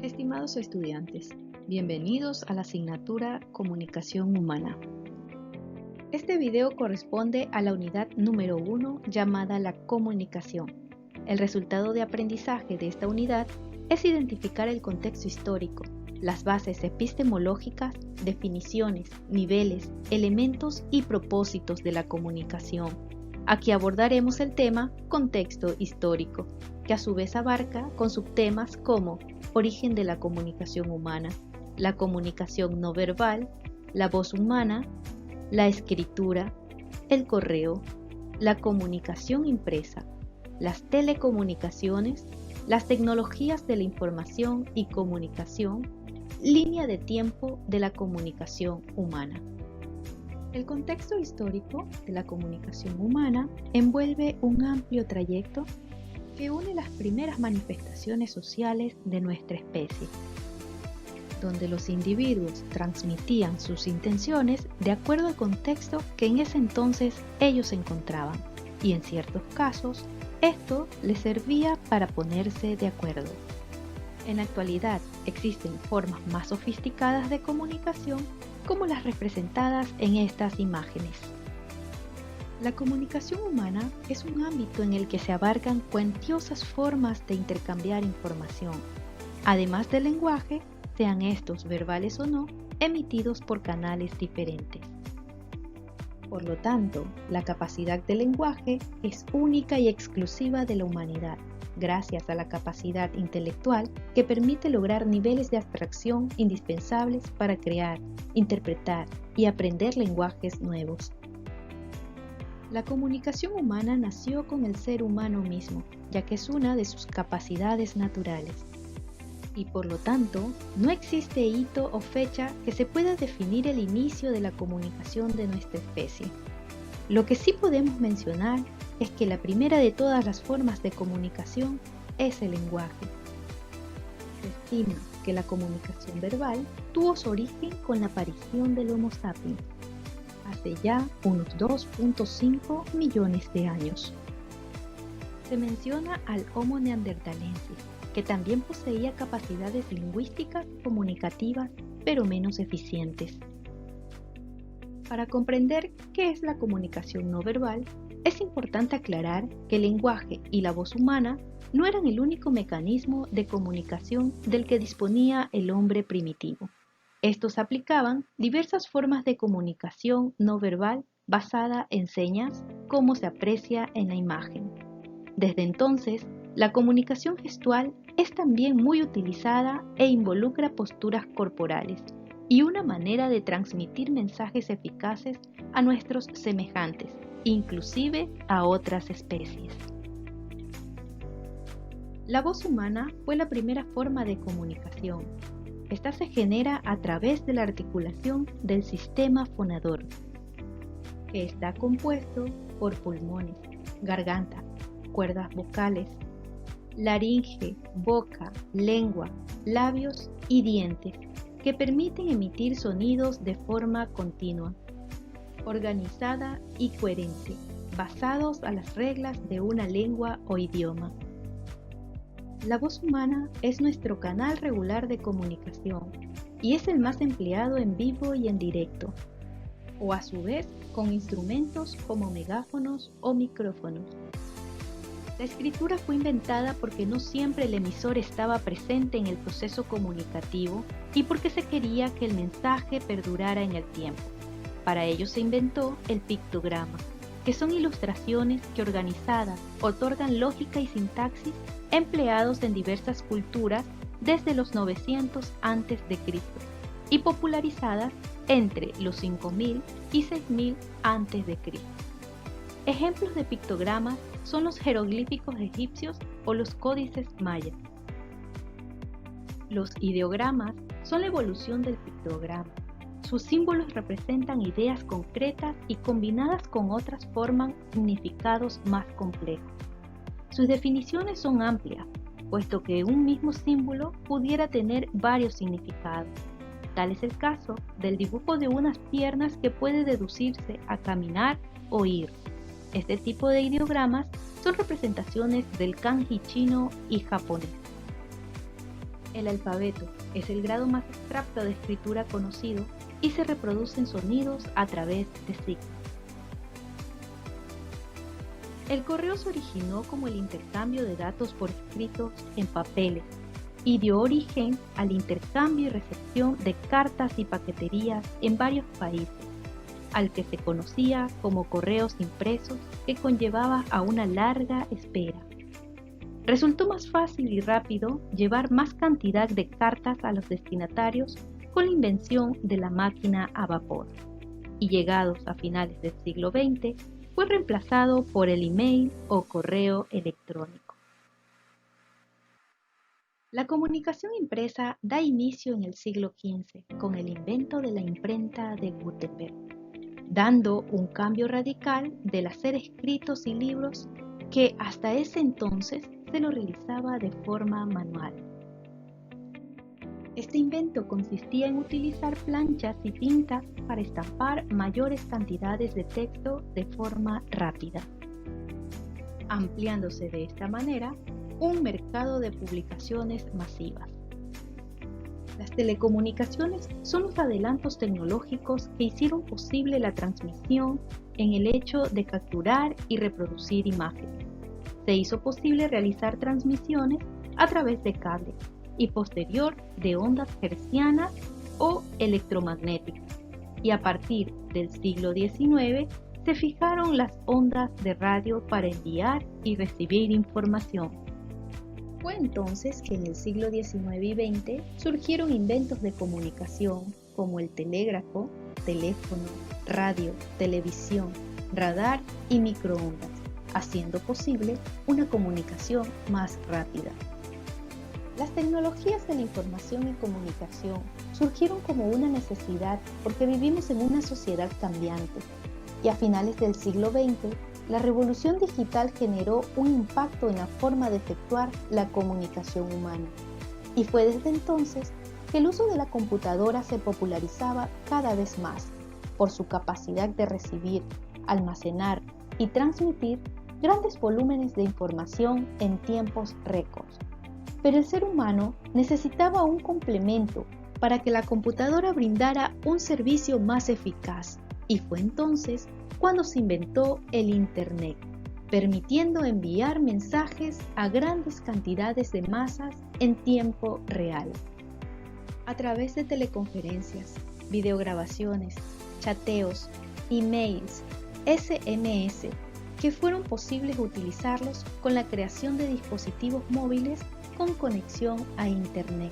Estimados estudiantes, bienvenidos a la asignatura Comunicación Humana. Este video corresponde a la unidad número 1 llamada la comunicación. El resultado de aprendizaje de esta unidad es identificar el contexto histórico, las bases epistemológicas, definiciones, niveles, elementos y propósitos de la comunicación. Aquí abordaremos el tema contexto histórico, que a su vez abarca con subtemas como origen de la comunicación humana, la comunicación no verbal, la voz humana, la escritura, el correo, la comunicación impresa, las telecomunicaciones, las tecnologías de la información y comunicación, línea de tiempo de la comunicación humana. El contexto histórico de la comunicación humana envuelve un amplio trayecto que une las primeras manifestaciones sociales de nuestra especie, donde los individuos transmitían sus intenciones de acuerdo al contexto que en ese entonces ellos se encontraban, y en ciertos casos, esto les servía para ponerse de acuerdo. En la actualidad existen formas más sofisticadas de comunicación como las representadas en estas imágenes. La comunicación humana es un ámbito en el que se abarcan cuantiosas formas de intercambiar información, además del lenguaje, sean estos verbales o no, emitidos por canales diferentes. Por lo tanto, la capacidad del lenguaje es única y exclusiva de la humanidad, gracias a la capacidad intelectual que permite lograr niveles de abstracción indispensables para crear, interpretar y aprender lenguajes nuevos. La comunicación humana nació con el ser humano mismo, ya que es una de sus capacidades naturales. Y por lo tanto, no existe hito o fecha que se pueda definir el inicio de la comunicación de nuestra especie. Lo que sí podemos mencionar es que la primera de todas las formas de comunicación es el lenguaje. Se estima que la comunicación verbal tuvo su origen con la aparición del Homo sapiens, hace ya unos 2.5 millones de años. Se menciona al Homo neanderthalensis, que también poseía capacidades lingüísticas comunicativas, pero menos eficientes. Para comprender qué es la comunicación no verbal, es importante aclarar que el lenguaje y la voz humana no eran el único mecanismo de comunicación del que disponía el hombre primitivo. Estos aplicaban diversas formas de comunicación no verbal basada en señas, como se aprecia en la imagen. Desde entonces, la comunicación gestual es también muy utilizada e involucra posturas corporales y una manera de transmitir mensajes eficaces a nuestros semejantes, inclusive a otras especies. La voz humana fue la primera forma de comunicación. Esta se genera a través de la articulación del sistema fonador, que está compuesto por pulmones, garganta, cuerdas vocales, laringe, boca, lengua, labios y dientes, que permiten emitir sonidos de forma continua, organizada y coherente, basados a las reglas de una lengua o idioma. La voz humana es nuestro canal regular de comunicación y es el más empleado en vivo y en directo, o a su vez con instrumentos como megáfonos o micrófonos. La escritura fue inventada porque no siempre el emisor estaba presente en el proceso comunicativo y porque se quería que el mensaje perdurara en el tiempo. Para ello se inventó el pictograma, que son ilustraciones que organizadas otorgan lógica y sintaxis empleados en diversas culturas desde los 900 a.C. y popularizadas entre los 5000 y 6000 a.C. Ejemplos de pictogramas son los jeroglíficos egipcios o los códices mayas. Los ideogramas son la evolución del pictograma. Sus símbolos representan ideas concretas y combinadas con otras forman significados más complejos. Sus definiciones son amplias, puesto que un mismo símbolo pudiera tener varios significados. Tal es el caso del dibujo de unas piernas que puede deducirse a caminar o ir. Este tipo de ideogramas son representaciones del kanji chino y japonés. El alfabeto es el grado más abstracto de escritura conocido y se reproducen sonidos a través de signos. El correo se originó como el intercambio de datos por escritos en papeles y dio origen al intercambio y recepción de cartas y paqueterías en varios países, al que se conocía como correos impresos, que conllevaba a una larga espera. Resultó más fácil y rápido llevar más cantidad de cartas a los destinatarios con la invención de la máquina a vapor, y llegados a finales del siglo XX fue reemplazado por el email o correo electrónico. La comunicación impresa da inicio en el siglo XV con el invento de la imprenta de Gutenberg, dando un cambio radical del hacer escritos y libros que hasta ese entonces se lo realizaba de forma manual. Este invento consistía en utilizar planchas y tintas para estampar mayores cantidades de texto de forma rápida, ampliándose de esta manera un mercado de publicaciones masivas. Las telecomunicaciones son los adelantos tecnológicos que hicieron posible la transmisión en el hecho de capturar y reproducir imágenes. Se hizo posible realizar transmisiones a través de cables y posterior de ondas hertzianas o electromagnéticas, y a partir del siglo XIX se fijaron las ondas de radio para enviar y recibir información. Fue entonces que en el siglo XIX y XX surgieron inventos de comunicación como el telégrafo, teléfono, radio, televisión, radar y microondas, haciendo posible una comunicación más rápida. Las tecnologías de la información y comunicación surgieron como una necesidad porque vivimos en una sociedad cambiante, y a finales del siglo XX la revolución digital generó un impacto en la forma de efectuar la comunicación humana, y fue desde entonces que el uso de la computadora se popularizaba cada vez más por su capacidad de recibir, almacenar y transmitir grandes volúmenes de información en tiempos récords. Pero el ser humano necesitaba un complemento para que la computadora brindara un servicio más eficaz, y fue entonces cuando se inventó el Internet, permitiendo enviar mensajes a grandes cantidades de masas en tiempo real. A través de teleconferencias, videograbaciones, chateos, emails, SMS, que fueron posibles utilizarlos con la creación de dispositivos móviles con conexión a Internet.